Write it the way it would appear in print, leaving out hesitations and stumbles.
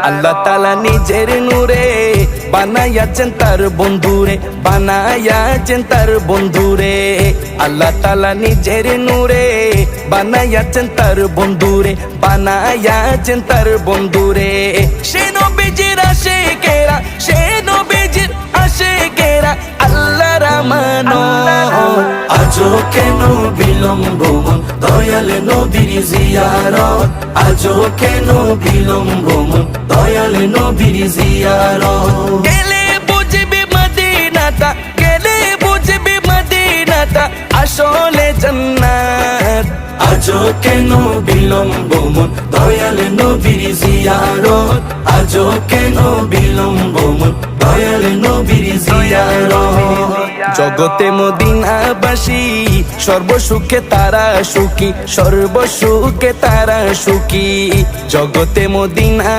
আল্লাহ তাআলা নিজের নূরে বানাইয়াছেন তার বন্ধুরে, বানাইয়াছেন তার বন্ধুরে। আল্লাহ তাআলা নিজের নূরে বানাইয়াছেন তার বন্ধুরে, বানাইয়াছেন তার বন্ধুরে। সে নবীজির আশিকেরা, সে নবীজির আশিকেরা আল্লাহর আমানত। আজও কেন বিলম্ব মন দয়াল নবীর জিয়ারত, আজও কেন বিলম্ব মন দয়াল নবীর জিয়ারত। গেলে বুঝবি মদিনাটা, গেলে বুঝবি মদিনাটা আসলে জান্নাত। আজও কেন বিলম্ব মন দয়াল নবীর জিয়ারত, আজও কেন বিলম্ব মন দয়াল নবীর জিয়ারত। জগতে মদিনাবাসী সর্বসুখে তারা সুখী, সর্বসুখে তারা সুখী। জগতে মদিনা